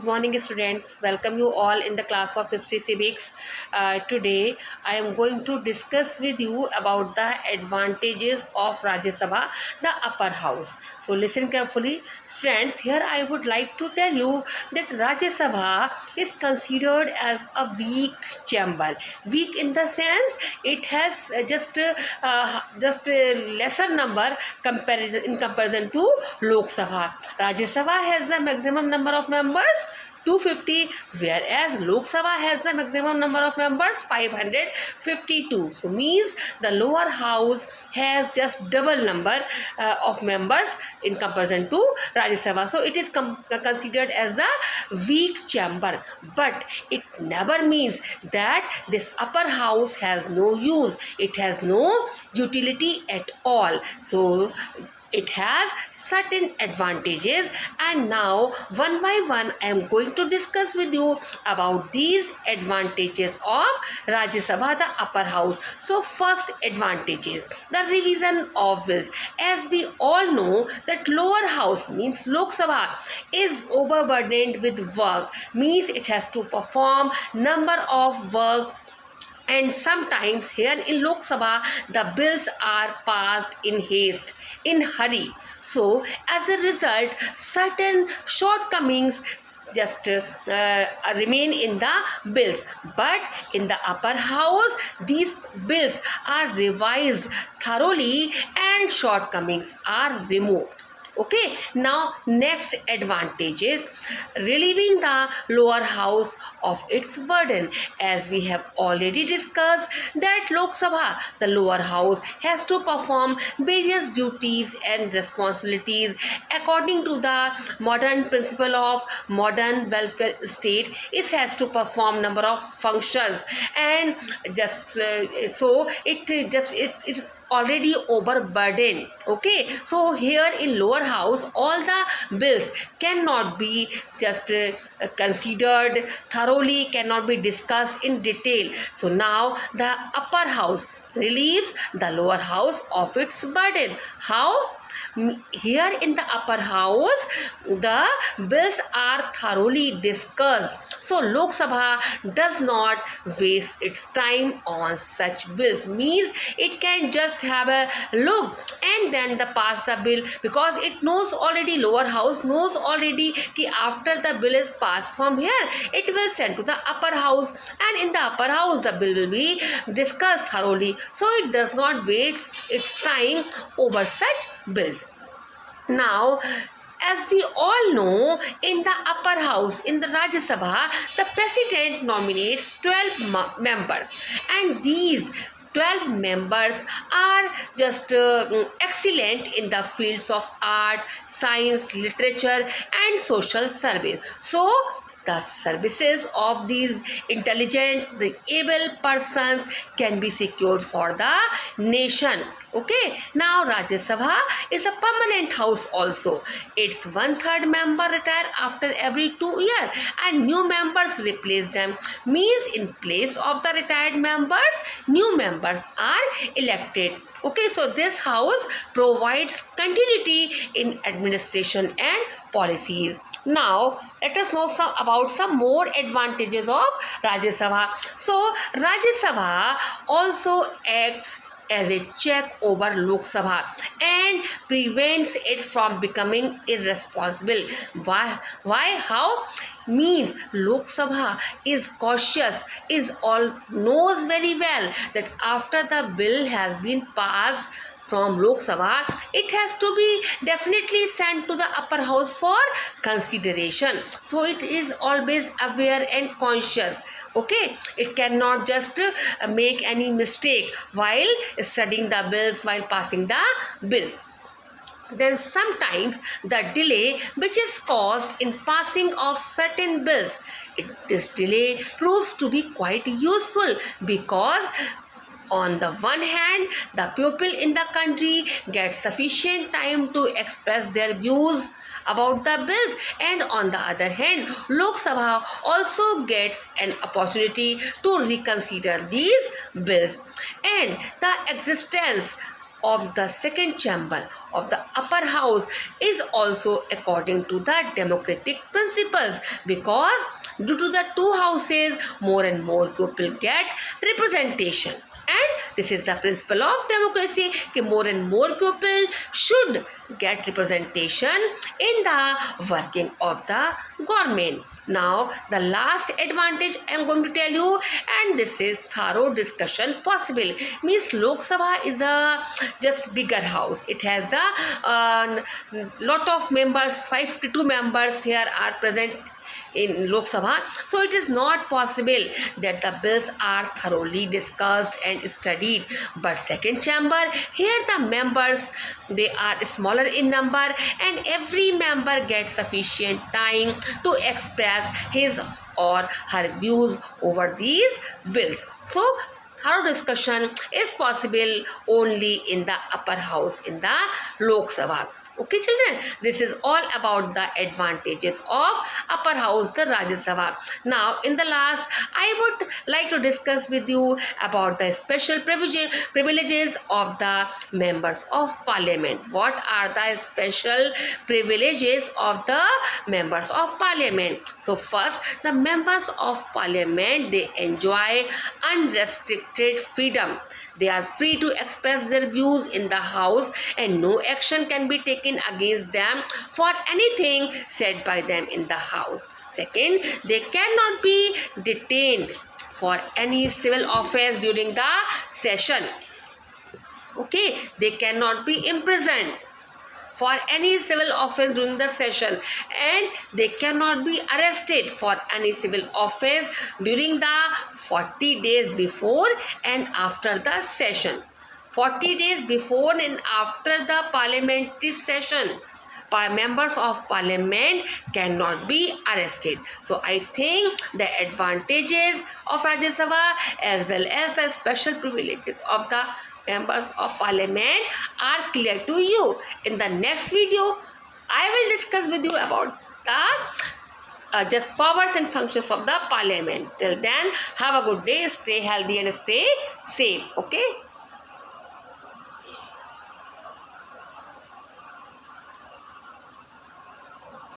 Good morning, students. Welcome you all in the class of History Civics. Today, I am going to discuss with you about the advantages of Rajya Sabha, the upper house. So, listen carefully. Students, here I would like to tell you that Rajya Sabha is considered as a weak chamber. Weak in the sense it has just a lesser number in comparison to Lok Sabha. Rajya Sabha has the maximum number of members 250, whereas Lok Sabha has the maximum number of members 552. So means the lower house has just double number of members in comparison to Rajya Sabha. So it is considered as the weak chamber, but it never means that this upper house has no use. It has no utility at all. So it has certain advantages, and now one by one I am going to discuss with you about these advantages of Rajya Sabha, the upper house. So first advantages, the revision of wills. As we all know that lower house means Lok Sabha is overburdened with work, means it has to perform number of work, and sometimes here in Lok Sabha the bills are passed in haste, in hurry. So as a result, certain shortcomings just remain in the bills, but in the upper house these bills are revised thoroughly and shortcomings are removed. Okay, now next advantage is relieving the lower house of its burden. As we have already discussed that Lok Sabha, the lower house, has to perform various duties and responsibilities according to the modern principle of modern welfare state. It has to perform number of functions, and just it already overburdened. Okay, so here in lower house all the bills cannot be just considered thoroughly, cannot be discussed in detail. So now the upper house relieves the lower house of its burden. How? Here in the upper house the bills are thoroughly discussed, so Lok Sabha does not waste its time on such bills. Means it can just have a look and then pass the bill, because it knows already, lower house knows already कि after the bill is passed from here it will send to the upper house, and in the upper house the bill will be discussed thoroughly, so it does not waste its time over such bills. Now, as we all know, in the upper house, in the Rajya Sabha, the president nominates 12 members, and these 12 members are just excellent in the fields of art, science, literature and social service. So the services of these intelligent, the able persons can be secured for the nation. Okay, now Rajya Sabha is a permanent house also. Its 1/3 member retire after every 2 years and new members replace them. Means in place of the retired members, new members are elected. Okay, so this house provides continuity in administration and policies. Now let us know about some more advantages of Rajya Sabha. So Rajya Sabha also acts as a check over Lok Sabha and prevents it from becoming irresponsible. Why? How? Means Lok Sabha is cautious, knows very well that after the bill has been passed from Lok Sabha, it has to be definitely sent to the upper house for consideration. So it is always aware and conscious. Okay, it cannot just make any mistake while studying the bills, while passing the bills. Then sometimes the delay which is caused in passing of certain bills, this delay proves to be quite useful, because on the one hand, the people in the country get sufficient time to express their views about the bills, and on the other hand, Lok Sabha also gets an opportunity to reconsider these bills. And the existence of the second chamber of the upper house is also according to the democratic principles, because due to the two houses more and more people get representation, and this is the principle of democracy कि more and more people should get representation in the working of the government. Now the last advantage I am going to tell you, and this is thorough discussion possible. Means Lok Sabha is a just bigger house. It has the lot of members, 552 members here are present in Lok Sabha. So it is not possible that the bills are thoroughly discussed and studied. But second chamber, here the members, they are smaller in number, and every member gets sufficient time to express his or her views over these bills. So thorough discussion is possible only in the upper house, in the Lok Sabha. Okay children, this is all about the advantages of upper house, the Rajya Sabha. Now in the last, I would like to discuss with you about the special privileges of the members of parliament. What are the special privileges of the members of parliament? So first, the members of parliament, they enjoy unrestricted freedom. They are free to express their views in the house, and no action can be taken against them for anything said by them in the house. Second, they cannot be detained for any civil offense during the session. Okay, they cannot be imprisoned for any civil offense during the session, and they cannot be arrested for any civil offense during the 40 days before and after the session. 40 days before and after the parliamentary session, members of parliament cannot be arrested. So I think the advantages of Rajya Sabha as well as the special privileges of the members of parliament are clear to you. In the next video, I will discuss with you about the just powers and functions of the parliament. Till then, have a good day, stay healthy and stay safe. Okay.